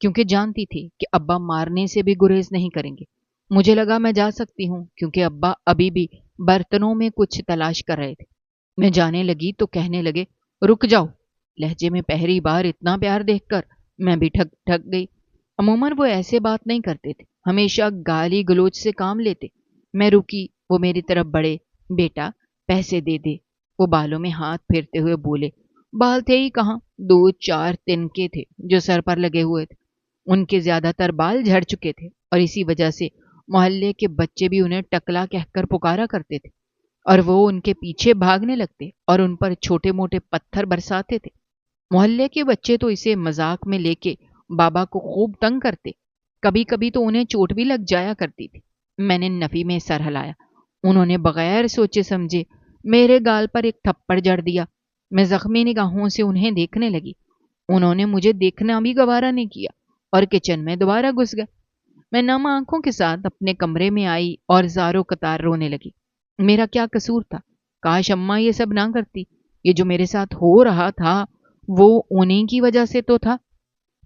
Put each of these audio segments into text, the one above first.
کیونکہ جانتی تھی کہ ابا مارنے سے بھی گریز نہیں کریں گے۔ مجھے لگا میں جا سکتی ہوں کیونکہ ابا ابھی بھی برتنوں میں کچھ تلاش کر رہے تھے۔ میں جانے لگی تو کہنے لگے، رک جاؤ۔ لہجے میں پہلی بار اتنا پیار دیکھ کر میں بھی ٹھک ٹھک گئی۔ عموماً وہ ایسے بات نہیں کرتے تھے، ہمیشہ گالی گلوچ سے کام لیتے۔ میں رکی، وہ میری طرف بڑھے، بیٹا پیسے دے دے۔ وہ بالوں میں ہاتھ پھیرتے ہوئے بولے، بال تھے ہی کہاں، 2-4 تنکے تھے جو سر پر لگے ہوئے تھے۔ ان کے زیادہ تر بال جھڑ چکے تھے اور اسی وجہ سے محلے کے بچے بھی انہیں ٹکلا کہہ کر پکارا کرتے تھے اور وہ ان کے پیچھے بھاگنے لگتے اور ان پر چھوٹے موٹے پتھر برساتے تھے۔ محلے کے بچے تو اسے مذاق میں لے کے بابا کو خوب تنگ کرتے، کبھی کبھی تو انہیں چوٹ بھی لگ جایا کرتی تھی۔ میں نے نفی میں سر ہلایا۔ انہوں نے بغیر سوچے سمجھے میرے گال پر ایک تھپڑ جڑ دیا۔ میں زخمی نگاہوں سے انہیں دیکھنے لگی۔ انہوں نے مجھے دیکھنا بھی گوارا نہیں کیا اور کچن میں دوبارہ گھس گئے۔ میں نم آنکھوں کے ساتھ اپنے کمرے میں آئی اور زاروں قطار رونے لگی۔ میرا کیا قصور تھا؟ کاش اماں یہ سب نہ کرتی۔ یہ جو میرے ساتھ ہو رہا تھا وہ انہیں کی وجہ سے تو تھا۔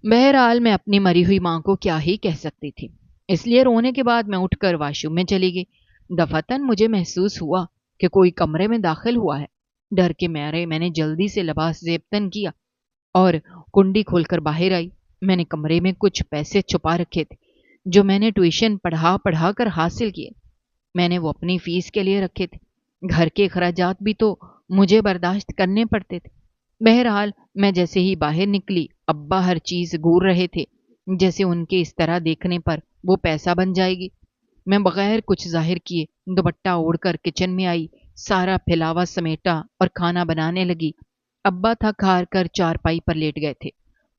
بہرحال میں اپنی مری ہوئی ماں کو کیا ہی کہہ سکتی تھی، اس لیے رونے کے بعد میں اٹھ کر واش روم میں چلی گئی۔ دفعتاً مجھے محسوس ہوا کہ کوئی کمرے میں داخل ہوا ہے۔ ڈر کے مارے میں نے جلدی سے لباس زیب تن کیا اور کنڈی کھول کر باہر آئی۔ میں نے کمرے میں کچھ پیسے چھپا رکھے تھے جو میں نے ٹیوشن پڑھا پڑھا کر حاصل کیے۔ میں نے وہ اپنی فیس کے لیے رکھے تھے۔ گھر کے اخراجات بھی تو مجھے برداشت کرنے پڑتے تھے۔ بہرحال میں جیسے ہی باہر نکلی، ابا ہر چیز گور رہے تھے جیسے ان کے اس طرح دیکھنے پر وہ پیسہ بن جائے گی۔ میں بغیر کچھ ظاہر کیے دوپٹہ اوڑھ کر کچن میں آئی، سارا پھیلاوا سمیٹا اور کھانا بنانے لگی۔ ابا تھک ہار کر چارپائی پر لیٹ گئے تھے۔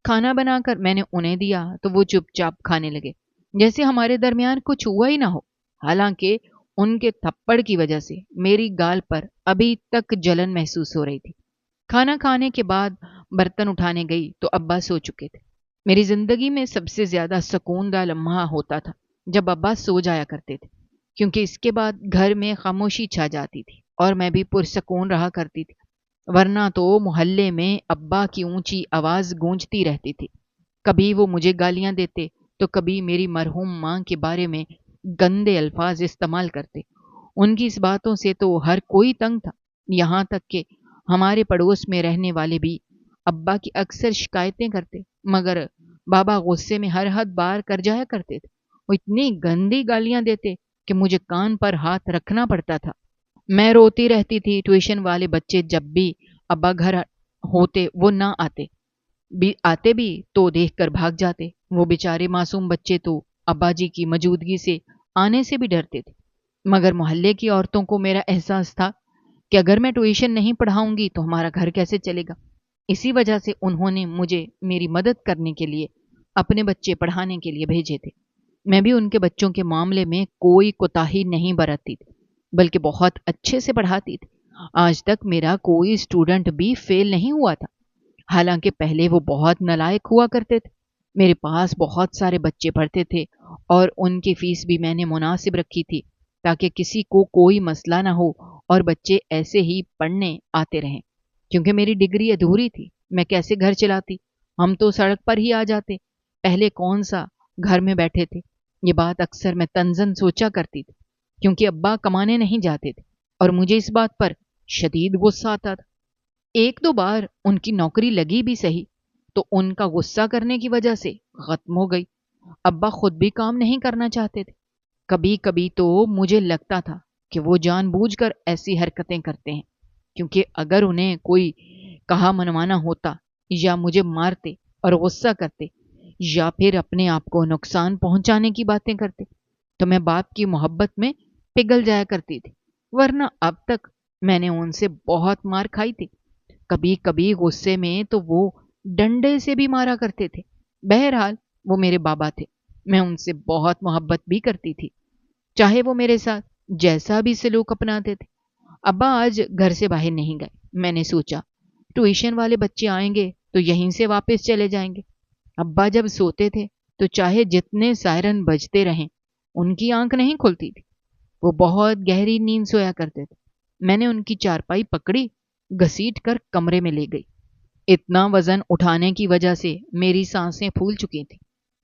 کھانا بنا کر میں نے انہیں دیا تو وہ چپ چاپ کھانے لگے جیسے ہمارے درمیان کچھ ہوا ہی نہ ہو، حالانکہ ان کے تھپڑ کی وجہ سے میری گال پر ابھی تک جلن محسوس ہو رہی تھی۔ کھانا کھانے کے بعد برتن اٹھانے گئی تو ابا سو چکے تھے۔ میری زندگی میں سب سے زیادہ سکون دہ لمحہ ہوتا تھا جب ابا سو جایا کرتے تھے، کیونکہ اس کے بعد گھر میں خاموشی چھا جاتی تھی اور میں بھی پرسکون رہا کرتی تھی۔ ورنہ تو محلے میں ابا کی اونچی آواز گونجتی رہتی تھی۔ کبھی وہ مجھے گالیاں دیتے تو کبھی میری مرحوم ماں کے بارے میں گندے الفاظ استعمال کرتے۔ ان کی اس باتوں سے تو ہر کوئی تنگ تھا، یہاں تک کہ ہمارے پڑوس میں رہنے والے بھی ابا کی اکثر شکایتیں کرتے، مگر بابا غصے میں ہر حد بار کر جایا کرتے تھے۔ وہ اتنی گندی گالیاں دیتے کہ مجھے کان پر ہاتھ رکھنا پڑتا تھا۔ میں روتی رہتی تھی۔ ٹیوشن والے بچے جب بھی ابا گھر ہوتے وہ نہ آتے بھی تو دیکھ کر بھاگ جاتے۔ وہ بیچارے معصوم بچے تو ابا جی کی موجودگی سے آنے سے بھی ڈرتے تھے، مگر محلے کی عورتوں کو میرا احساس تھا کہ اگر میں ٹیوشن نہیں پڑھاؤں گی تو ہمارا گھر کیسے چلے گا۔ اسی وجہ سے انہوں نے مجھے میری مدد کرنے کے لیے اپنے بچے پڑھانے کے لیے بھیجے تھے۔ میں بھی ان کے بچوں کے معاملے میں کوئی کوتاہی نہیں برتتی تھی، بلکہ بہت اچھے سے پڑھاتی تھی۔ آج تک میرا کوئی اسٹوڈنٹ بھی فیل نہیں ہوا تھا، حالانکہ پہلے وہ بہت نالائق ہوا کرتے تھے۔ میرے پاس بہت سارے بچے پڑھتے تھے اور ان کی فیس بھی میں نے مناسب رکھی تھی تاکہ کسی کو کوئی مسئلہ نہ ہو اور بچے ایسے ہی پڑھنے آتے رہیں۔ کیونکہ میری ڈگری ادھوری تھی، میں کیسے گھر چلاتی؟ ہم تو سڑک پر ہی آ جاتے، پہلے کون سا گھر میں بیٹھے تھے؟ یہ بات اکثر میں تنزن سوچا کرتی تھی، کیونکہ ابا کمانے نہیں جاتے تھے اور مجھے اس بات پر شدید غصہ آتا تھا۔ ایک دو بار ان کی نوکری لگی بھی صحیح تو ان کا غصہ کرنے کی وجہ سے ختم ہو گئی۔ ابا خود بھی کام نہیں کرنا چاہتے تھے۔ کبھی کبھی تو مجھے لگتا تھا کہ وہ جان بوجھ کر ایسی حرکتیں کرتے ہیں، کیونکہ اگر انہیں کوئی کہا منوانا ہوتا یا مجھے مارتے اور غصہ کرتے یا پھر اپنے آپ کو نقصان پہنچانے کی باتیں کرتے تو میں باپ کی محبت میں پگھل جایا کرتی تھی، ورنہ اب تک میں نے ان سے بہت مار کھائی تھی۔ کبھی کبھی غصے میں تو وہ ڈنڈے سے بھی مارا کرتے تھے۔ بہرحال وہ میرے بابا تھے، میں ان سے بہت محبت بھی کرتی تھی، چاہے وہ میرے ساتھ جیسا بھی سلوک اپناتے تھے۔ ابا آج گھر سے باہر نہیں گئے۔ میں نے سوچا ٹیوشن والے بچے آئیں گے تو یہیں سے واپس چلے جائیں گے۔ ابا جب سوتے تھے تو چاہے جتنے سائرن بجتے رہیں ان کی آنکھ نہیں کھلتی تھی، وہ بہت گہری نیند سویا کرتے تھے۔ میں نے ان کی چارپائی پکڑی، گھسیٹ کر کمرے میں لے گئی۔ اتنا وزن اٹھانے کی وجہ سے میری سانسیں پھول چکی تھیں۔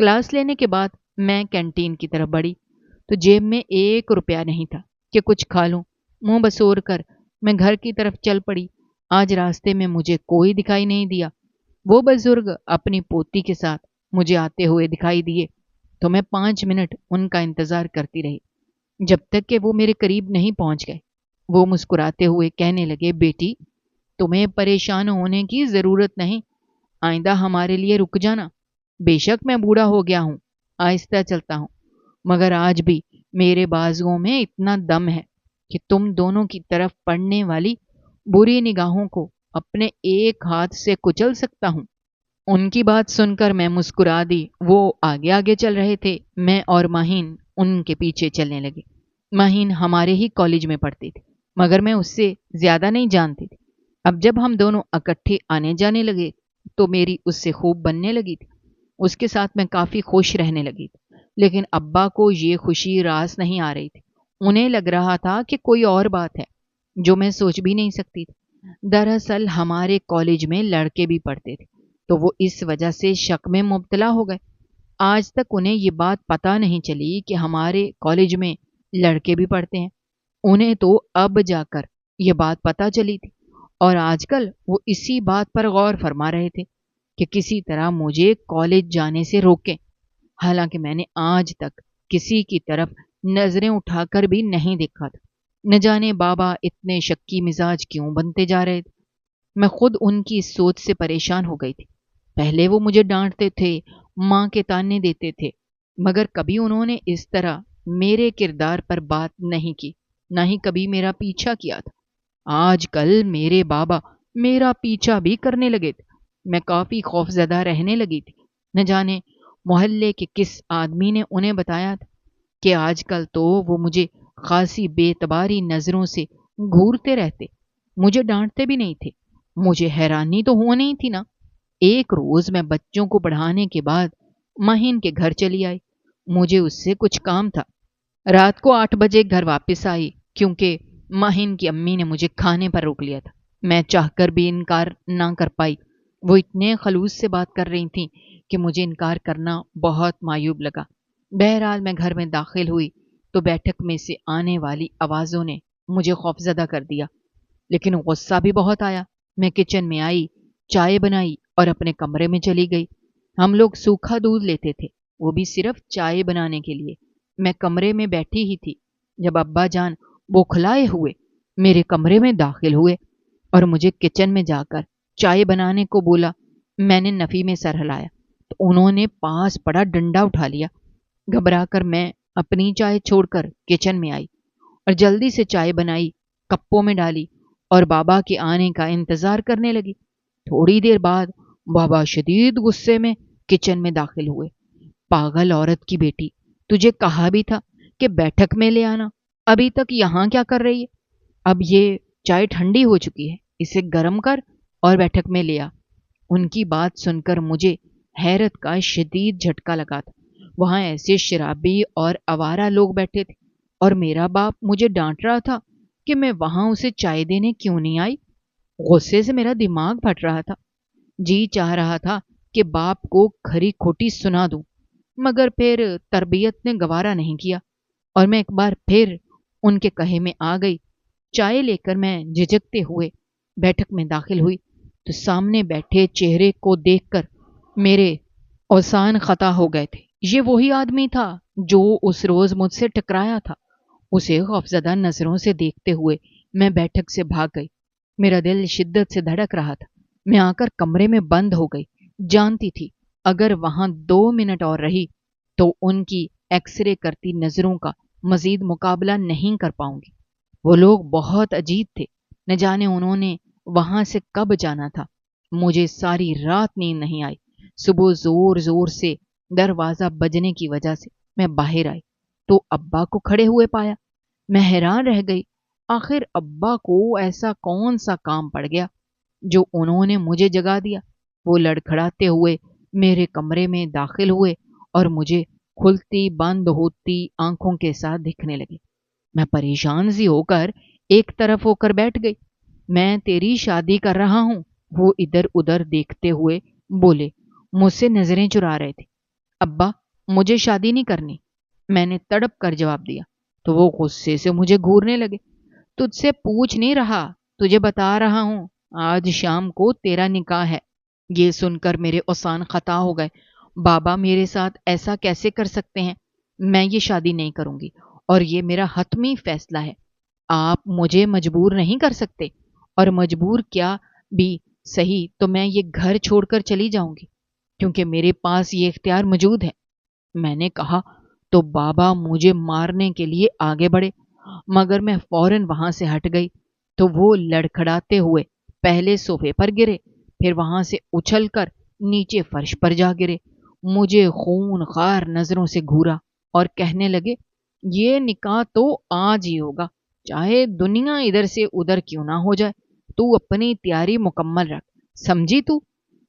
کلاس لینے کے بعد میں کینٹین کی طرف بڑھی تو جیب میں 1 روپیہ نہیں تھا کہ کچھ کھا لوں۔ منہ بسور کر میں گھر کی طرف چل پڑی۔ آج راستے میں مجھے کوئی دکھائی نہیں دیا۔ وہ بزرگ اپنی پوتی کے ساتھ مجھے آتے ہوئے دکھائی دیے تو میں 5 منٹ ان کا انتظار کرتی رہی، جب تک کہ وہ میرے قریب نہیں پہنچ گئے۔ وہ مسکراتے ہوئے کہنے لگے، بیٹی تمہیں پریشان ہونے کی ضرورت نہیں، آئندہ ہمارے لیے رک جانا۔ بے شک میں بوڑھا ہو گیا ہوں، آہستہ چلتا ہوں، مگر آج بھی میرے بازوؤں میں اتنا دم ہے کہ تم دونوں کی طرف پڑنے والی بری نگاہوں کو اپنے ایک ہاتھ سے کچل سکتا ہوں۔ ان کی بات سن کر میں مسکرا دی۔ وہ آگے آگے چل رہے تھے، میں اور ماہین ان کے پیچھے چلنے لگے۔ ماہین ہمارے ہی کالج میں پڑھتی تھی، مگر میں اس سے زیادہ نہیں جانتی تھی۔ اب جب ہم دونوں اکٹھے آنے جانے لگے تو میری اس سے خوب بننے لگی تھی۔ اس کے ساتھ میں کافی خوش رہنے لگی تھی، لیکن ابا کو یہ خوشی راس نہیں آ رہی تھی۔ انہیں لگ رہا تھا کہ کوئی اور بات ہے جو میں سوچ بھی نہیں سکتی تھی۔ دراصل ہمارے کالج میں لڑکے بھی پڑھتے تھے تو وہ اس وجہ سے شک میں مبتلا ہو گئے۔ آج تک انہیں یہ بات پتہ نہیں چلی کہ ہمارے کالج میں لڑکے بھی پڑھتے ہیں۔ انہیں تو اب جا کر یہ بات پتہ چلی تھی، اور آج کل وہ اسی بات پر غور فرما رہے تھے کہ کسی طرح مجھے کالج جانے سے روکیں، حالانکہ میں نے آج تک کسی کی طرف نظریں اٹھا کر بھی نہیں دیکھا تھا۔ نہ جانے بابا اتنے شکی مزاج کیوں بنتے جا رہے تھے۔ میں خود ان کی اس سوچ سے پریشان ہو گئی تھی۔ پہلے وہ مجھے ڈانٹتے تھے، ماں کے تانے دیتے تھے، مگر کبھی انہوں نے اس طرح میرے کردار پر بات نہیں کی، نہ ہی کبھی میرا پیچھا کیا تھا۔ آج کل میرے بابا میرا پیچھا بھی کرنے لگے تھے۔ میں کافی خوفزدہ رہنے لگی تھی۔ نہ جانے محلے کے کس آدمی نے انہیں بتایا تھا کہ آج کل تو وہ مجھے خاصی بے اعتباری نظروں سے گھورتے رہتے، مجھے ڈانٹتے بھی نہیں تھے۔ مجھے حیرانی تو ہونی ہی تھی نا۔ ایک روز میں بچوں کو پڑھانے کے بعد ماہین کے گھر چلی آئی۔ مجھے اس سے کچھ کام تھا۔ رات کو 8 بجے گھر واپس آئی کیونکہ ماہین کی امی نے مجھے کھانے پر روک لیا تھا۔ میں چاہ کر بھی انکار نہ کر پائی۔ وہ اتنے خلوص سے بات کر رہی تھیں کہ مجھے انکار کرنا بہت معیوب لگا۔ بہرحال میں گھر میں داخل ہوئی تو بیٹھک میں سے آنے والی آوازوں نے مجھے خوفزدہ کر دیا، لیکن غصہ بھی بہت آیا۔ میں کچن میں آئی، چائے بنائی اور اپنے کمرے میں چلی گئی۔ ہم لوگ سوکھا دودھ لیتے تھے، وہ بھی صرف چائے بنانے کے لیے۔ میں کمرے میں بیٹھی ہی تھی جب ابا جان بوکھلائے ہوئے میرے کمرے میں داخل ہوئے اور مجھے کچن میں جا کر چائے بنانے کو بولا۔ میں نے نفی میں سر ہلایا تو انہوں نے پاس پڑا ڈنڈا اٹھا لیا۔ گھبرا کر میں اپنی چائے چھوڑ کر کچن میں آئی اور جلدی سے چائے بنائی، کپوں میں ڈالی اور بابا کے آنے کا انتظار کرنے لگی۔ تھوڑی دیر بعد بابا شدید غصے میں کچن میں داخل ہوئے۔ پاگل عورت کی بیٹی، تجھے کہا بھی تھا کہ بیٹھک میں لے آنا، ابھی تک یہاں کیا کر رہی ہے؟ اب یہ چائے ٹھنڈی ہو چکی ہے، اسے گرم کر اور بیٹھک میں لے آ۔ ان کی بات سن کر مجھے حیرت کا شدید جھٹکا لگا تھا۔ وہاں ایسے شرابی اور آوارہ لوگ بیٹھے تھے اور میرا باپ مجھے ڈانٹ رہا تھا کہ میں وہاں اسے چائے دینے کیوں نہیں آئی۔ غصے سے میرا دماغ پھٹ رہا تھا۔ جی چاہ رہا تھا کہ باپ کو کھری کھوٹی سنا دوں، مگر پھر تربیت نے گوارا نہیں کیا اور میں ایک بار پھر ان کے کہے میں آ گئی۔ چائے لے کر میں جھجکتے ہوئے بیٹھک میں داخل ہوئی تو سامنے بیٹھے چہرے کو دیکھ کر میرے اوسان خطا ہو گئے تھے۔ یہ وہی آدمی تھا جو اس روز مجھ سے ٹکرایا تھا۔ اسے خوفزدہ نظروں سے دیکھتے ہوئے میں بیٹھک سے بھاگ گئی۔ میرا دل شدت سے دھڑک رہا تھا۔ میں آ کر کمرے میں بند ہو گئی۔ جانتی تھی اگر وہاں 2 منٹ اور رہی تو ان کی ایکس رے کرتی نظروں کا مزید مقابلہ نہیں کر پاؤں گی۔ وہ لوگ بہت عجیب تھے، نہ جانے انہوں نے وہاں سے کب جانا تھا۔ مجھے ساری رات نیند نہیں آئی۔ صبح زور زور سے دروازہ بجنے کی وجہ سے میں باہر آئی تو ابا کو کھڑے ہوئے پایا۔ میں حیران رہ گئی، آخر ابا کو ایسا کون سا کام پڑ گیا جو انہوں نے مجھے جگا دیا۔ وہ لڑکھڑاتے ہوئے میرے کمرے میں داخل ہوئے اور مجھے کھلتی بند ہوتی آنکھوں کے ساتھ دکھنے لگے۔ میں پریشان سی ہو کر ایک طرف ہو کر بیٹھ گئی۔ میں تیری شادی کر رہا ہوں، وہ ادھر ادھر دیکھتے ہوئے بولے، مجھ سے نظریں چرا رہے تھے۔ ابا مجھے شادی نہیں کرنی، میں نے تڑپ کر جواب دیا۔ تو وہ غصے سے مجھے گھورنے لگے۔ تجھ سے پوچھ نہیں رہا، تجھے بتا رہا ہوں، آج شام کو تیرا نکاح ہے۔ یہ سن کر میرے اوسان خطا ہو گئے۔ بابا میرے ساتھ ایسا کیسے کر سکتے ہیں؟ میں یہ شادی نہیں کروں گی اور یہ میرا حتمی فیصلہ ہے۔ آپ مجھے مجبور نہیں کر سکتے، اور مجبور کیا بھی صحیح تو میں یہ گھر چھوڑ کر چلی جاؤں گی، کیونکہ میرے پاس یہ اختیار موجود ہے۔ میں نے کہا تو بابا مجھے مارنے کے لیے آگے بڑھے، مگر میں فوراً وہاں سے ہٹ گئی تو وہ لڑکھڑاتے ہوئے پہلے صوفے پر گرے، پھر وہاں سے اچھل کر نیچے فرش پر جا گرے، مجھے خون خوار نظروں سے گھورا اور کہنے لگے، یہ نکاح تو آج ہی ہوگا، چاہے دنیا ادھر سے ادھر کیوں نہ ہو جائے، تو اپنی تیاری مکمل رکھ، سمجھی تو؟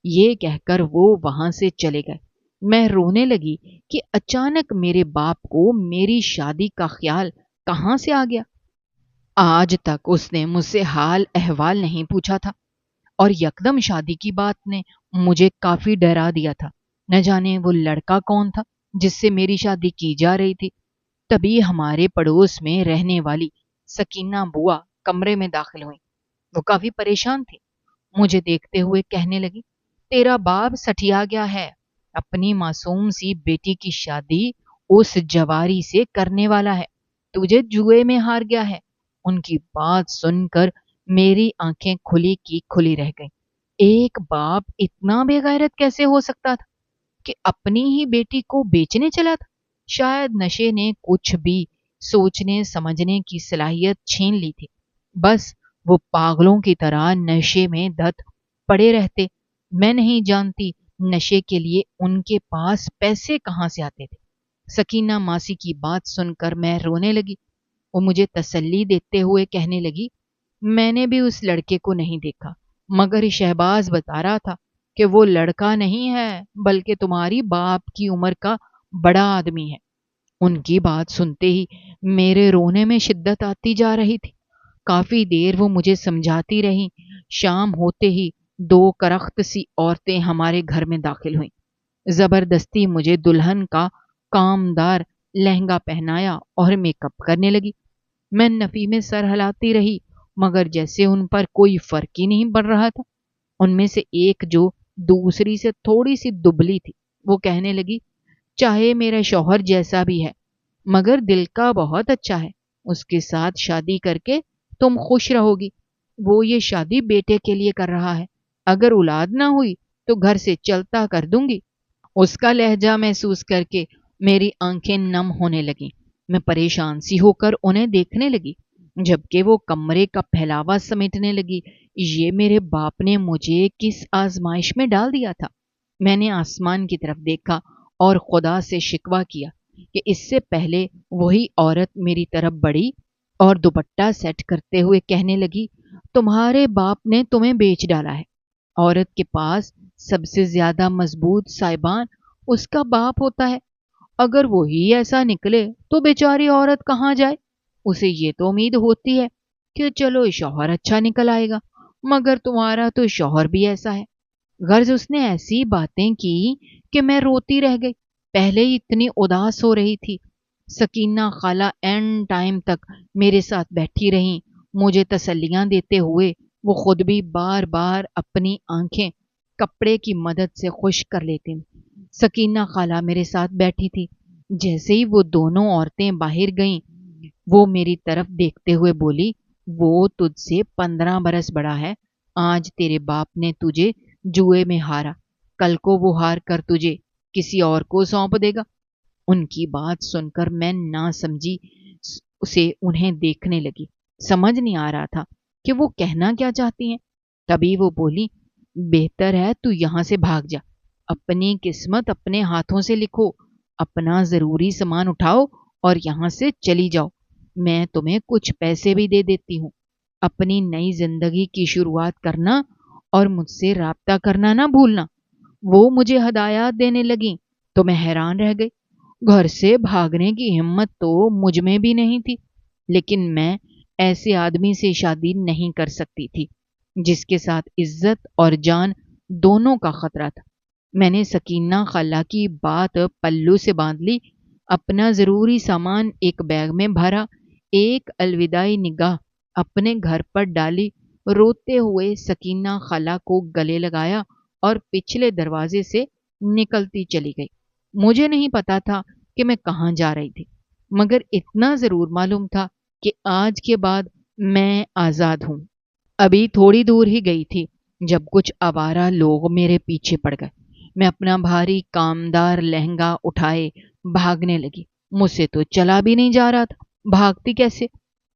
یہ کہہ کر وہ وہاں سے چلے گئے۔ میں رونے لگی کہ اچانک میرے باپ کو میری شادی کا خیال کہاں سے آ گیا۔ آج تک اس نے مجھ سے حال احوال نہیں پوچھا تھا، اور یکدم شادی کی بات نے مجھے کافی ڈرا دیا تھا۔ نہ جانے وہ لڑکا کون تھا جس سے میری شادی کی جا رہی تھی۔ تبھی ہمارے پڑوس میں رہنے والی سکینہ بوا کمرے میں داخل ہوئی۔ وہ کافی پریشان تھی، مجھے دیکھتے ہوئے کہنے لگی، تیرا باپ سٹھیا گیا ہے، اپنی معصوم سی بیٹی کی شادی اس جواری سے کرنے والا ہے، تجھے جوئے میں ہار گیا ہے۔ ان کی بات سن کر میری آنکھیں کھلی کی کھلی رہ گئیں۔ ایک باپ اتنا بے غیرت کیسے ہو سکتا تھا کہ اپنی ہی بیٹی کو بیچنے چلا تھا؟ شاید نشے نے کچھ بھی سوچنے سمجھنے کی صلاحیت چھین لی تھی۔ بس وہ پاگلوں کی طرح نشے میں دھت پڑے رہتے۔ میں نہیں جانتی نشے کے لیے ان کے پاس پیسے کہاں سے آتے تھے۔ سکینہ ماسی کی بات سن کر میں رونے لگی۔ وہ مجھے تسلی دیتے ہوئے کہنے لگی، میں نے بھی اس لڑکے کو نہیں دیکھا، مگر شہباز بتا رہا تھا کہ وہ لڑکا نہیں ہے بلکہ تمہاری باپ کی عمر کا بڑا آدمی ہے۔ ان کی بات سنتے ہی میرے رونے میں شدت آتی جا رہی تھی۔ کافی دیر وہ مجھے سمجھاتی رہیں۔ شام ہوتے ہی دو کرخت سی عورتیں ہمارے گھر میں داخل ہوئیں۔ زبردستی مجھے دلہن کا کامدار لہنگا پہنایا اور میک اپ کرنے لگی۔ میں نفی میں سر ہلاتی رہی، مگر جیسے ان پر کوئی فرق ہی نہیں پڑ رہا تھا۔ ان میں سے ایک جو دوسری سے تھوڑی سی دبلی تھی، وہ کہنے لگی، چاہے میرا شوہر جیسا بھی ہے مگر دل کا بہت اچھا ہے، اس کے ساتھ شادی کر کے تم خوش رہو گی۔ وہ یہ شادی بیٹے کے لیے کر رہا ہے، اگر اولاد نہ ہوئی تو گھر سے چلتا کر دوں گی۔ اس کا لہجہ محسوس کر کے میری آنکھیں نم ہونے لگیں۔ میں پریشان سی ہو کر انہیں دیکھنے لگی، جبکہ وہ کمرے کا پھیلاوا سمیٹنے لگی۔ یہ میرے باپ نے مجھے کس آزمائش میں ڈال دیا تھا؟ میں نے آسمان کی طرف دیکھا اور خدا سے شکوہ کیا کہ اس سے پہلے وہی عورت میری طرف بڑھی اور دوپٹہ سیٹ کرتے ہوئے کہنے لگی، تمہارے باپ نے تمہیں بیچ ڈالا ہے۔ عورت کے پاس سب سے زیادہ مضبوط سائبان اس کا باپ ہوتا ہے۔ اگر وہی ایسا نکلے تو بیچاری عورت کہاں جائے؟ اسے یہ تو امید ہوتی ہے کہ چلو شوہر اچھا نکل آئے گا، مگر تمہارا تو شوہر بھی ایسا ہے۔ غرض اس نے ایسی باتیں کی کہ میں روتی رہ گئی۔ پہلے ہی اتنی اداس ہو رہی تھی۔ سکینہ خالہ اینڈ ٹائم تک میرے ساتھ بیٹھی رہیں، مجھے تسلیاں دیتے ہوئے۔ وہ خود بھی بار بار اپنی آنکھیں کپڑے کی مدد سے خشک کر لیتی۔ سکینہ خالہ میرے ساتھ بیٹھی تھی۔ جیسے ہی وہ دونوں عورتیں باہر گئیں، وہ میری طرف دیکھتے ہوئے بولی، وہ تجھ سے 15 برس بڑا ہے، آج تیرے باپ نے تجھے جوئے میں ہارا، کل کو وہ ہار کر تجھے کسی اور کو سونپ دے گا۔ ان کی بات سن کر میں نہ سمجھی اسے انہیں دیکھنے لگی۔ سمجھ نہیں آ رہا تھا کہ وہ کہنا کیا چاہتی ہیں۔ تبھی وہ بولی، بہتر ہے تو یہاں سے بھاگ جا، اپنی قسمت اپنے ہاتھوں سے لکھو، اپنا ضروری سامان اٹھاؤ اور یہاں سے چلی جاؤ۔ میں تمہیں کچھ پیسے بھی دے دیتی ہوں۔ اپنی نئی زندگی کی شروعات کرنا اور مجھ سے رابطہ کرنا نہ بھولنا۔ وہ مجھے ہدایات دینے لگیں تو میں حیران رہ گئی۔ گھر سے بھاگنے کی ہمت تو مجھ میں بھی نہیں تھی، لیکن میں ایسے آدمی سے شادی نہیں کر سکتی تھی جس کے ساتھ عزت اور جان دونوں کا خطرہ تھا۔ میں نے سکینہ خالہ کی بات پلو سے باندھ لی، اپنا ضروری سامان ایک بیگ میں بھرا، ایک الوداعی نگاہ اپنے گھر پر ڈالی، روتے ہوئے سکینہ خالہ کو گلے لگایا اور پچھلے دروازے سے نکلتی چلی گئی۔ مجھے نہیں پتا تھا کہ میں کہاں جا رہی تھی، مگر اتنا ضرور معلوم تھا کہ آج کے بعد میں آزاد ہوں۔ ابھی تھوڑی دور ہی گئی تھی جب کچھ آوارہ لوگ میرے پیچھے پڑ گئے۔ میں اپنا بھاری کامدار لہنگا اٹھائے بھاگنے لگی۔ مجھ سے تو چلا بھی نہیں جا رہا تھا، بھاگتی کیسے؟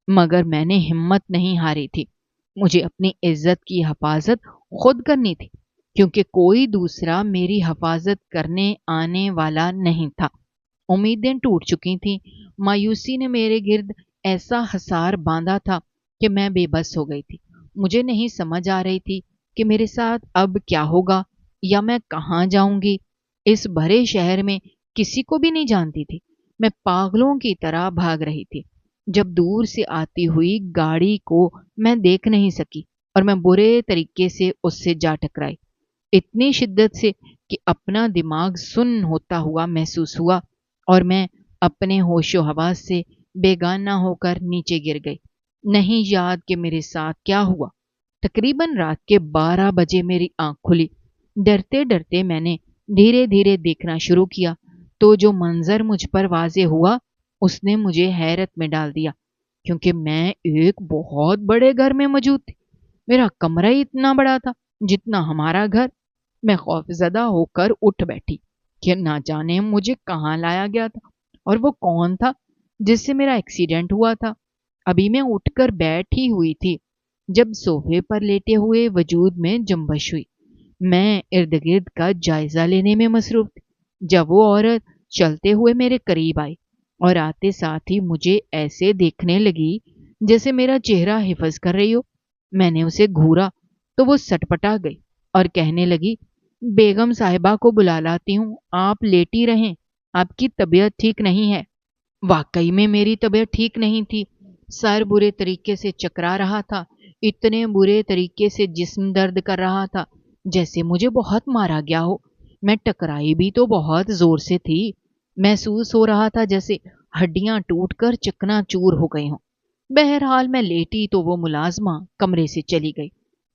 مگر میں نے ہمت نہیں ہاری تھی۔ مجھے اپنی عزت کی حفاظت خود کرنی تھی، کیونکہ کوئی دوسرا میری حفاظت کرنے آنے والا نہیں تھا۔ امیدیں ٹوٹ چکی تھیں، مایوسی نے میرے گرد ایسا حصار باندھا تھا کہ میں بے بس ہو گئی تھی۔ مجھے نہیں سمجھ آ رہی تھی کہ میرے ساتھ اب کیا ہوگا یا میں کہاں جاؤں گی۔ اس بھرے شہر میں کسی کو بھی نہیں جانتی تھی۔ میں پاگلوں کی طرح بھاگ رہی تھی جب دور سے آتی ہوئی گاڑی کو میں دیکھ نہیں سکی اور میں برے طریقے سے اس سے جا ٹکرائی، اتنی شدت سے کہ اپنا دماغ سن ہوتا ہوا محسوس ہوا اور میں اپنے ہوش و حواس سے بیگانہ ہو کر نیچے گر گئی۔ نہیں یاد کہ میرے ساتھ کیا ہوا۔ تقریباً رات کے 12 بجے میری آنکھ کھلی۔ ڈرتے ڈرتے میں نے دھیرے دھیرے دیکھنا شروع کیا تو جو منظر مجھ پر واضح ہوا اس نے مجھے حیرت میں ڈال دیا، کیونکہ میں ایک بہت بڑے گھر میں موجود تھی۔ میرا کمرہ ہی اتنا بڑا تھا جتنا ہمارا گھر۔ میں خوف زدہ ہو کر اٹھ بیٹھی کہ نہ جانے مجھے کہاں لایا گیا تھا اور وہ کون تھا جس سے میرا ایکسیڈنٹ ہوا تھا۔ ابھی میں اٹھ کر بیٹھی ہوئی تھی جب صوفے پر لیٹے ہوئے وجود میں جنبش ہوئی۔ میں ارد گرد کا جائزہ لینے میں مصروف تھی جب وہ عورت چلتے ہوئے میرے قریب آئی اور آتے ساتھ ہی مجھے ایسے دیکھنے لگی جیسے میرا چہرہ حفظ کر رہی ہو۔ میں نے اسے گھورا تو وہ سٹپٹا گئی اور کہنے لگی، بیگم صاحبہ کو بلا لاتی ہوں، آپ لیٹی رہیں، آپ کی طبیعت ٹھیک نہیں ہے۔ واقعی میں میری طبیعت ٹھیک نہیں تھی۔ سر برے طریقے سے چکرا رہا تھا، اتنے برے طریقے سے جسم درد کر رہا تھا جیسے مجھے بہت مارا گیا ہو۔ میں ٹکرائی بھی تو بہت زور سے تھی۔ محسوس ہو رہا تھا جیسے ہڈیاں ٹوٹ کر چکنا چور ہو گئی ہوں۔ بہرحال میں لیٹی تو وہ ملازمہ کمرے سے چلی گئی۔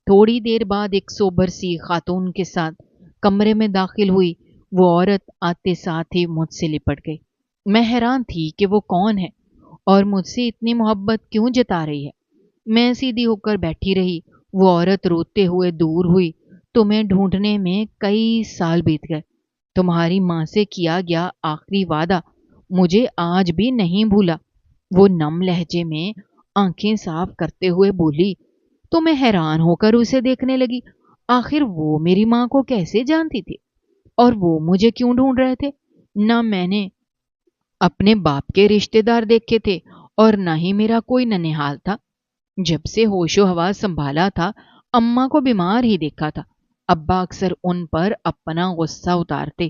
تھوڑی دیر بعد ایک سوبر سی خاتون کے ساتھ کمرے میں داخل ہوئی۔ وہ عورت آتے ساتھ ہی مجھ سے لپٹ گئی۔ میں حیران تھی کہ وہ کون ہے اور مجھ سے اتنی محبت کیوں جتا رہی ہے۔ میں سیدھی ہو کر بیٹھی رہی۔ وہ عورت روتے ہوئے دور ہوئی۔ تمہیں ڈھونڈنے میں کئی سال بیت گئے۔ تمہاری ماں سے کیا گیا آخری وعدہ مجھے آج بھی نہیں بھولا، وہ نم لہجے میں آنکھیں صاف کرتے ہوئے بولی۔ تو میں حیران ہو کر اسے دیکھنے لگی۔ آخر وہ میری ماں کو کیسے جانتی تھی اور وہ مجھے کیوں ڈھونڈ رہے تھے؟ نہ میں نے اپنے باپ کے رشتے دار دیکھے تھے اور نہ ہی میرا کوئی ننھیال تھا۔ جب سے ہوش و حواس سنبھالا تھا اماں کو بیمار ہی دیکھا تھا۔ ابا اکثر ان پر اپنا غصہ اتارتے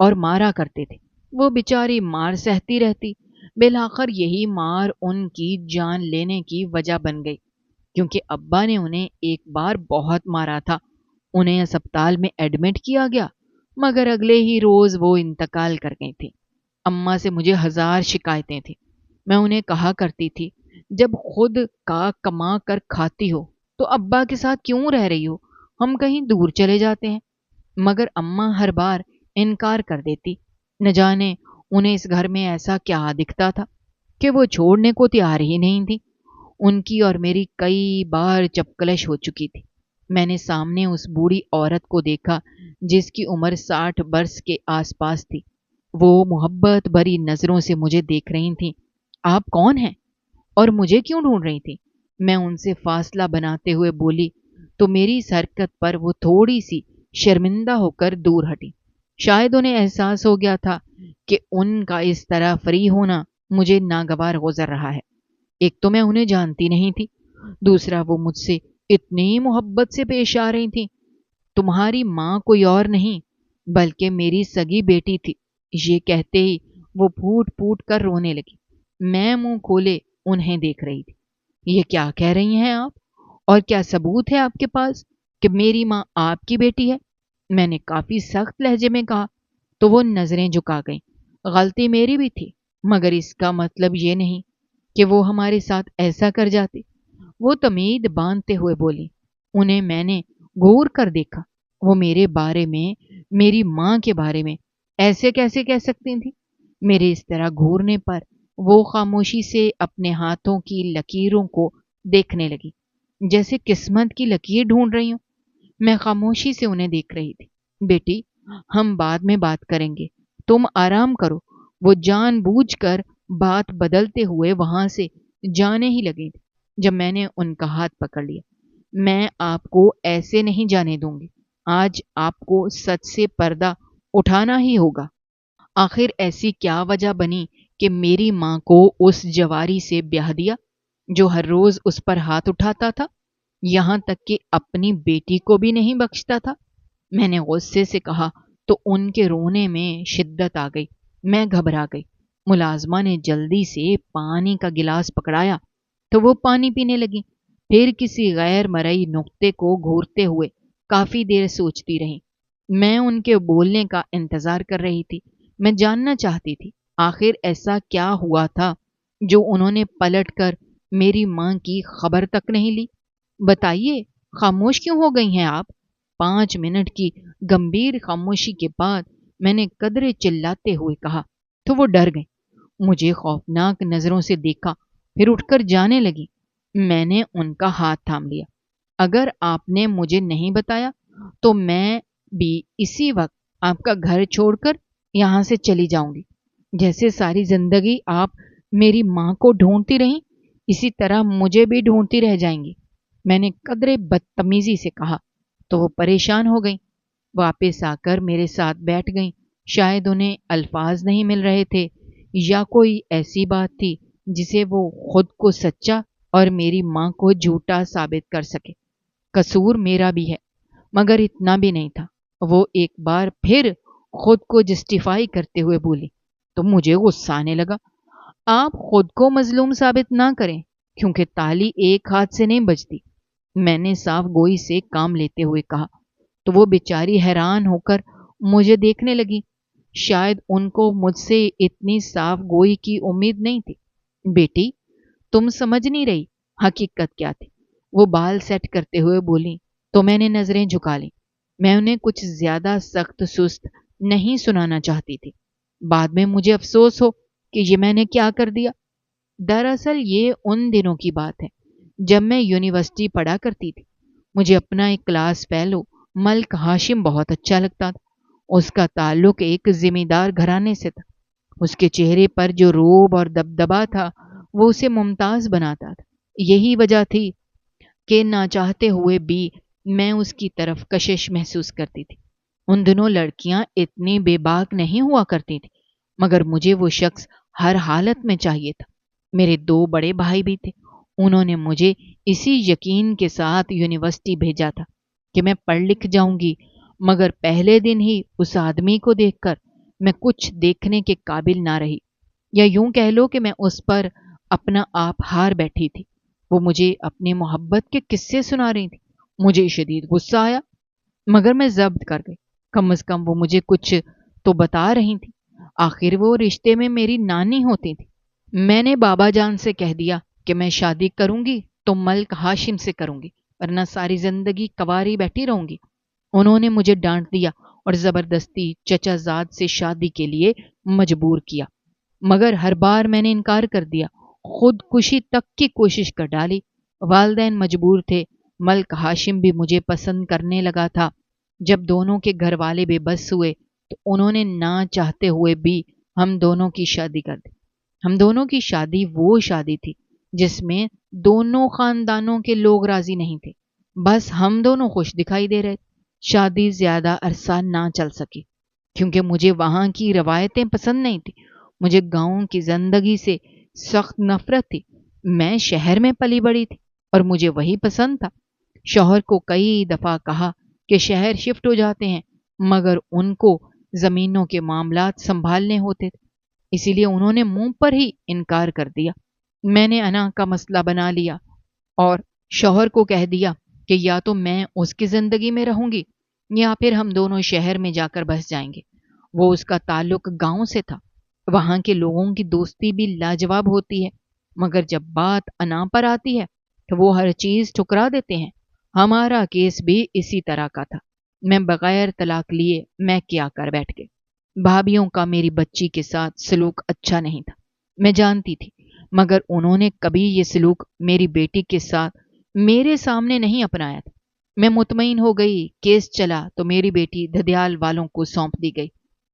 اور مارا کرتے تھے۔ وہ بیچاری مار سہتی رہتی۔ بالآخر یہی مار ان کی جان لینے کی وجہ بن گئی، کیونکہ ابا نے انہیں ایک بار بہت مارا تھا۔ انہیں اسپتال میں ایڈمٹ کیا گیا، مگر اگلے ہی روز وہ انتقال کر گئی تھی۔ اماں سے مجھے 1000 شکایتیں تھیں۔ میں انہیں کہا کرتی تھی، جب خود کا کما کر کھاتی ہو تو ابا کے ساتھ کیوں رہ رہی ہو؟ ہم کہیں دور چلے جاتے ہیں۔ مگر اماں ہر بار انکار کر دیتی۔ نہ جانے انہیں اس گھر میں ایسا کیا دکھتا تھا کہ وہ چھوڑنے کو تیار ہی نہیں تھی۔ ان کی اور میری کئی بار چپکلش ہو چکی تھی۔ میں نے سامنے اس بوڑھی عورت کو دیکھا جس کی عمر 60 برس کے آس پاس تھی۔ وہ محبت بھری نظروں سے مجھے دیکھ رہی تھیں۔ آپ کون ہیں اور مجھے کیوں ڈھونڈ رہی تھیں؟ میں ان سے فاصلہ بناتے ہوئے بولی تو میری اس حرکت پر وہ تھوڑی سی شرمندہ ہو کر دور ہٹی۔ شاید انہیں احساس ہو گیا تھا کہ ان کا اس طرح فری ہونا مجھے ناگوار گزر رہا ہے۔ ایک تو میں انہیں جانتی نہیں تھی، دوسرا وہ مجھ سے اتنی محبت سے پیش آ رہی تھیں۔ تمہاری ماں کوئی اور نہیں بلکہ میری سگی بیٹی تھی۔ یہ کہتے ہی وہ پھوٹ پھوٹ کر رونے لگی۔ میں منہ کھولے انہیں دیکھ رہی تھی۔ یہ کیا کہہ رہی ہیں آپ؟ اور کیا ثبوت ہے آپ کے پاس کہ میری ماں آپ کی بیٹی ہے؟ میں نے کافی سخت لہجے میں کہا تو وہ نظریں جھکا گئیں۔ غلطی میری بھی تھی، مگر اس کا مطلب یہ نہیں کہ وہ ہمارے ساتھ ایسا کر جاتے۔ وہ تمید باندھتے ہوئے بولی، انہیں میں نے گور کر دیکھا، وہ میرے بارے میں، میری ماں کے بارے میں ایسے کیسے کہہ سکتی تھی؟ میرے اس طرح گھورنے پر وہ خاموشی سے اپنے ہاتھوں کی لکیروں کو دیکھنے لگی، جیسے قسمت کی لکیر ڈھونڈ رہی ہوں۔ میں خاموشی سے انہیں دیکھ رہی تھی۔ بیٹی، ہم بعد میں بات کریں گے، تم آرام کرو۔ وہ جان بوجھ کر بات بدلتے ہوئے وہاں سے جانے ہی لگی تھی جب میں نے ان کا ہاتھ پکڑ لیا۔ میں آپ کو ایسے نہیں جانے دوں گی۔ آج آپ کو سچ سے پردہ اٹھانا ہی ہوگا۔ آخر ایسی کیا وجہ بنی کہ میری ماں کو اس جواری سے بیاہ دیا جو ہر روز اس پر ہاتھ اٹھاتا تھا، یہاں تک کہ اپنی بیٹی کو بھی نہیں بخشتا تھا؟ میں نے غصے سے کہا تو ان کے رونے میں شدت آ گئی۔ میں گھبرا گئی۔ ملازمہ نے جلدی سے پانی کا گلاس پکڑایا تو وہ پانی پینے لگی، پھر کسی غیر مرئی نقطے کو گھورتے ہوئے کافی دیر سوچتی رہی۔ میں ان کے بولنے کا انتظار کر رہی تھی۔ میں جاننا چاہتی تھی آخر ایسا کیا ہوا تھا جو انہوں نے پلٹ کر میری ماں کی خبر تک نہیں لی۔ بتائیے، خاموش کیوں ہو گئی ہیں آپ؟ 5 منٹ کی گمبھیر خاموشی کے بعد میں نے قدرے چلاتے ہوئے کہا تو وہ ڈر گئیں، مجھے خوفناک نظروں سے دیکھا، پھر اٹھ کر جانے لگی۔ میں نے ان کا ہاتھ تھام لیا۔ اگر آپ نے مجھے نہیں بتایا تو میں بھی اسی وقت آپ کا گھر چھوڑ کر یہاں سے چلی جاؤں گی۔ جیسے ساری زندگی آپ میری ماں کو ڈھونڈتی رہیں، اسی طرح مجھے بھی ڈھونڈتی رہ جائیں گی، میں نے قدرے بدتمیزی سے کہا تو وہ پریشان ہو گئیں۔ واپس آ کر میرے ساتھ بیٹھ گئیں۔ شاید انہیں الفاظ نہیں مل رہے تھے یا کوئی ایسی بات تھی جسے وہ خود کو سچا اور میری ماں کو جھوٹا ثابت کر سکے۔ قصور میرا بھی ہے، مگر اتنا بھی نہیں تھا۔ وہ ایک بار پھر خود کو جسٹیفائی کرتے ہوئے بولی تو مجھے غصہ آنے لگا۔ آپ خود کو مظلوم ثابت نہ کریں، کیونکہ تالی ایک ہاتھ سے نہیں بجتی، میں نے صاف گوئی سے کام لیتے ہوئے کہا تو وہ بیچاری حیران ہو کر مجھے دیکھنے لگی۔ شاید ان کو مجھ سے اتنی صاف گوئی کی امید نہیں تھی۔ بیٹی، تم سمجھ نہیں رہی حقیقت کیا تھی، وہ بال سیٹ کرتے ہوئے بولی تو میں نے نظریں جھکا لیں۔ میں انہیں کچھ زیادہ سخت سست نہیں سنانا چاہتی تھی، بعد میں مجھے افسوس ہو کہ یہ میں نے کیا کر دیا۔ دراصل یہ ان دنوں کی بات ہے جب میں یونیورسٹی پڑھا کرتی تھی۔ مجھے اپنا ایک کلاس فیلو ملک ہاشم بہت اچھا لگتا تھا۔ اس کا تعلق ایک ذمہ دار گھرانے سے تھا۔ اس کے چہرے پر جو روب اور دبدبا تھا وہ اسے ممتاز بناتا تھا۔ یہی وجہ تھی کہ نہ چاہتے ہوئے بھی میں اس کی طرف کشش محسوس کرتی تھی۔ ان دنوں لڑکیاں اتنی بے باک نہیں ہوا کرتی تھی، مگر مجھے وہ شخص ہر حالت میں چاہیے تھا۔ میرے 2 بڑے بھائی بھی تھے۔ انہوں نے مجھے اسی یقین کے ساتھ یونیورسٹی بھیجا تھا کہ میں پڑھ لکھ جاؤں گی، مگر پہلے دن ہی اس آدمی کو دیکھ کر میں کچھ دیکھنے کے قابل نہ رہی، یا یوں کہہ لو کہ میں اس پر اپنا آپ ہار بیٹھی تھی۔ وہ مجھے اپنی محبت کے قصے سنا رہی تھی۔ مجھے شدید غصہ آیا، مگر میں ضبط کر گئی۔ کم از کم وہ مجھے کچھ تو بتا رہی تھی۔ آخر وہ رشتے میں میری نانی ہوتی تھی۔ میں نے بابا جان سے کہہ دیا کہ میں شادی کروں گی تو ملک ہاشم سے کروں گی، ورنہ ساری زندگی کواری بیٹھی رہوں گی۔ انہوں نے مجھے ڈانٹ دیا اور زبردستی چچا زاد سے شادی کے لیے مجبور کیا، مگر ہر بار میں نے انکار کر دیا، خود کشی تک کی کوشش کر ڈالی۔ والدین مجبور تھے، ملک ہاشم بھی مجھے پسند کرنے لگا تھا۔ جب دونوں کے گھر والے بے بس ہوئے تو انہوں نے نہ چاہتے ہوئے بھی ہم دونوں کی شادی کر دی۔ ہم دونوں کی شادی وہ شادی تھی جس میں دونوں خاندانوں کے لوگ راضی نہیں تھے، بس ہم دونوں خوش دکھائی دے رہے تھے۔ شادی زیادہ عرصہ نہ چل سکی کیونکہ مجھے وہاں کی روایتیں پسند نہیں تھی۔ مجھے گاؤں کی زندگی سے سخت نفرت تھی۔ میں شہر میں پلی بڑی تھی اور مجھے وہی پسند تھا۔ شوہر کو کئی دفعہ کہا کہ شہر شفٹ ہو جاتے ہیں، مگر ان کو زمینوں کے معاملات سنبھالنے ہوتے تھے، اسی لیے انہوں نے منہ پر ہی انکار کر دیا۔ میں نے انا کا مسئلہ بنا لیا اور شوہر کو کہہ دیا کہ یا تو میں اس کی زندگی میں رہوں گی یا پھر ہم دونوں شہر میں جا کر بس جائیں گے۔ وہ اس کا تعلق گاؤں سے تھا، وہاں کے لوگوں کی دوستی بھی لاجواب ہوتی ہے، مگر جب بات انا پر آتی ہے تو وہ ہر چیز ٹھکرا دیتے ہیں۔ ہمارا کیس بھی اسی طرح کا تھا۔ میں بغیر طلاق لیے میں کیا کر بیٹھ گئی۔ بھابھیوں کا میری بچی کے ساتھ سلوک اچھا نہیں تھا، میں جانتی تھی، مگر انہوں نے کبھی یہ سلوک میری بیٹی کے ساتھ میرے سامنے نہیں اپنایا تھا۔ میں مطمئن ہو گئی، کیس چلا تو میری بیٹی دھدیال والوں کو سونپ دی گئی۔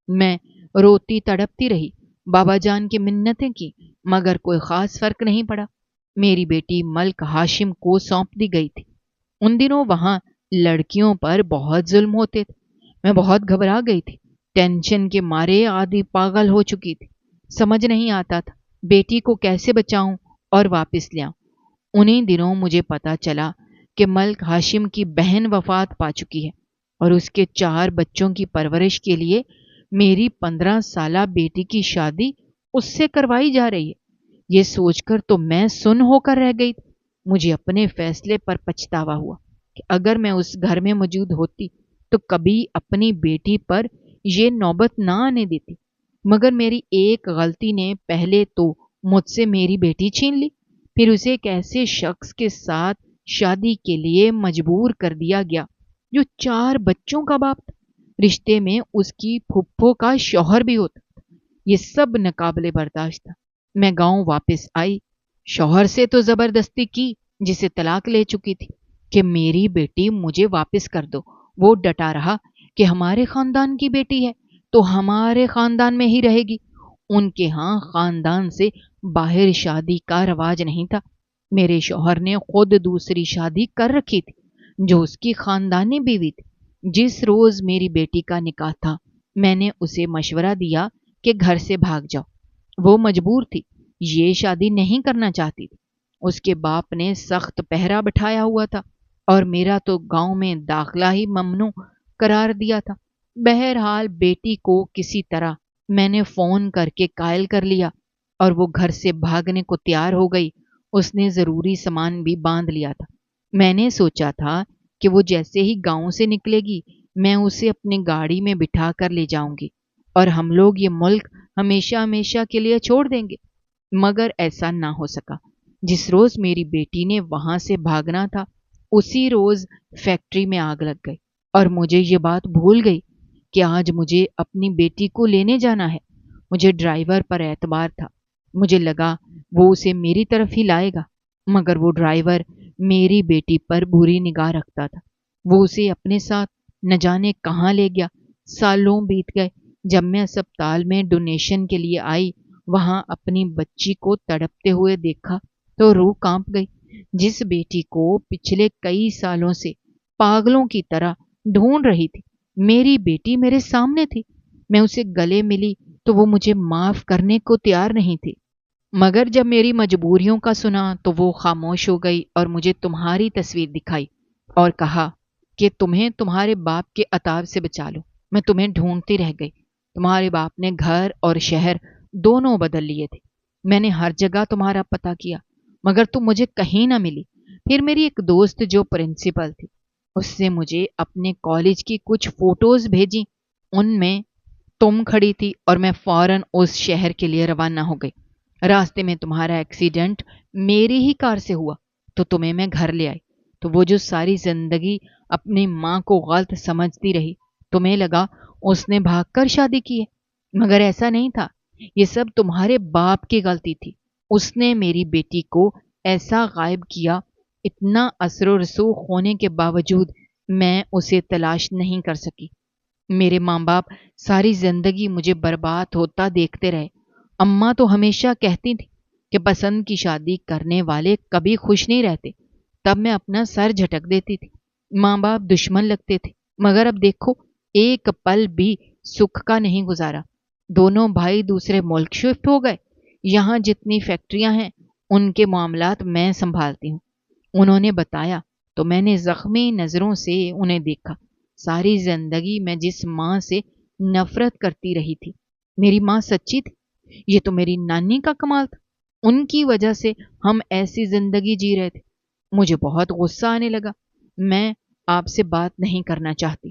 میں روتی تڑپتی رہی، بابا جان کی منتیں کی، مگر کوئی خاص فرق نہیں پڑا۔ میری بیٹی ملک ہاشم کو سونپ دی گئی تھی۔ ان دنوں وہاں لڑکیوں پر بہت ظلم ہوتے تھے۔ میں بہت گھبرا گئی تھی، ٹینشن کے مارے آدھی پاگل ہو چکی تھی۔ سمجھ نہیں آتا تھا بیٹی کو کیسے بچاؤں اور واپس لاؤں۔ انہی دنوں مجھے پتا چلا کہ ملک ہاشم کی بہن وفات پا چکی ہے اور اس کے 4 بچوں کی پرورش کے لیے میری 15 سالہ بیٹی کی شادی اس سے کروائی جا رہی ہے۔ یہ سوچ کر تو میں سن ہو کر رہ گئی۔ مجھے اپنے فیصلے پر پچھتاوا ہوا کہ اگر میں اس گھر میں موجود ہوتی تو کبھی اپنی بیٹی پر یہ نوبت نہ آنے دیتی، مگر میری ایک غلطی نے پہلے تو مجھ سے میری بیٹی چھین لی، پھر اسے ایک ایسے شخص کے ساتھ شادی کے لیے مجبور کر دیا گیا جو 4 بچوں کا باپ تھا، رشتے میں اس کی پھپھو کا شوہر بھی ہوتا تھا۔ یہ سب ناقابل برداشت تھا۔ میں گاؤں واپس آئی، شوہر سے تو زبردستی کی جسے طلاق لے چکی تھی کہ میری بیٹی مجھے واپس کر دو۔ وہ ڈٹا رہا کہ ہمارے خاندان کی بیٹی ہے تو ہمارے خاندان میں ہی رہے گی۔ ان کے ہاں خاندان سے باہر شادی کا رواج نہیں تھا۔ میرے شوہر نے خود دوسری شادی کر رکھی تھی جو اس کی خاندانی بیوی تھی۔ جس روز میری بیٹی کا نکاح تھا میں نے اسے مشورہ دیا کہ گھر سے بھاگ جاؤ۔ وہ مجبور تھی، یہ شادی نہیں کرنا چاہتی تھی۔ اس کے باپ نے سخت پہرا بٹھایا ہوا تھا اور میرا تو گاؤں میں داخلہ ہی ممنوع قرار دیا تھا۔ بہرحال بیٹی کو کسی طرح میں نے فون کر کے قائل کر لیا اور وہ گھر سے بھاگنے کو تیار ہو گئی۔ اس نے ضروری سامان بھی باندھ لیا تھا۔ میں نے سوچا تھا کہ وہ جیسے ہی گاؤں سے نکلے گی میں اسے اپنی گاڑی میں بٹھا کر لے جاؤں گی اور ہم لوگ یہ ملک ہمیشہ ہمیشہ کے لیے چھوڑ دیں گے، مگر ایسا نہ ہو سکا۔ جس روز میری بیٹی نے وہاں سے بھاگنا تھا اسی روز فیکٹری میں آگ لگ گئی اور مجھے یہ بات بھول گئی کہ آج مجھے اپنی بیٹی کو لینے جانا ہے۔ مجھے ڈرائیور پر اعتبار تھا، مجھے لگا وہ اسے میری طرف ہی لائے گا، مگر وہ ڈرائیور میری بیٹی پر بری نگاہ رکھتا تھا۔ وہ اسے اپنے ساتھ نہ جانے کہاں لے گیا۔ سالوں بیت گئے۔ جب میں اسپتال میں ڈونیشن کے لیے آئی، وہاں اپنی بچی کو تڑپتے ہوئے دیکھا تو روح کانپ گئی۔ جس بیٹی کو پچھلے کئی سالوں سے پاگلوں کی طرح ڈھونڈ رہی تھی، میری بیٹی میرے سامنے تھی۔ میں اسے گلے ملی تو وہ مجھے معاف کرنے کو تیار نہیں تھی، مگر جب میری مجبوریوں کا سنا تو وہ خاموش ہو گئی اور مجھے تمہاری تصویر دکھائی اور کہا کہ تمہیں تمہارے باپ کے عتاب سے بچا لو۔ میں تمہیں ڈھونڈتی رہ گئی۔ تمہارے باپ نے گھر اور شہر دونوں بدل لیے تھے۔ میں نے ہر جگہ تمہارا پتہ کیا، مگر تم مجھے کہیں نہ ملی۔ پھر میری ایک دوست جو پرنسپل تھی، اس نے مجھے اپنے کالج کی کچھ فوٹوز بھیجی۔ ان میں تم کھڑی تھی اور میں فوراً اس شہر کے لیے روانہ ہو گئی۔ راستے میں تمہارا ایکسیڈنٹ میری ہی کار سے ہوا تو تمہیں میں گھر لے آئی، تو وہ جو ساری زندگی اپنی ماں کو غلط سمجھتی رہی، تمہیں لگا اس نے بھاگ کر شادی کی ہے، مگر ایسا نہیں تھا۔ یہ سب تمہارے باپ کی غلطی تھی۔ اس نے میری بیٹی کو ایسا غائب کیا، اتنا اثر و رسوخ ہونے کے باوجود میں اسے تلاش نہیں کر سکی۔ میرے ماں باپ ساری زندگی مجھے برباد ہوتا دیکھتے رہے۔ اماں تو ہمیشہ کہتی تھی کہ پسند کی شادی کرنے والے کبھی خوش نہیں رہتے۔ تب میں اپنا سر جھٹک دیتی تھی۔ ماں باپ دشمن لگتے تھے، مگر اب دیکھو ایک پل بھی سکھ کا نہیں گزارا۔ دونوں بھائی دوسرے ملک شفٹ ہو گئے۔ یہاں جتنی فیکٹریاں ہیں ان کے معاملات میں سنبھالتی ہوں۔ انہوں نے بتایا تو میں نے زخمی نظروں سے انہیں دیکھا۔ ساری زندگی میں جس ماں سے نفرت کرتی رہی تھی، میری ماں سچی تھی۔ یہ تو میری نانی کا کمال تھا۔ ان کی وجہ سے ہم ایسی زندگی جی رہے تھے۔ مجھے بہت غصہ آنے لگا۔ میں آپ سے بات نہیں کرنا چاہتی۔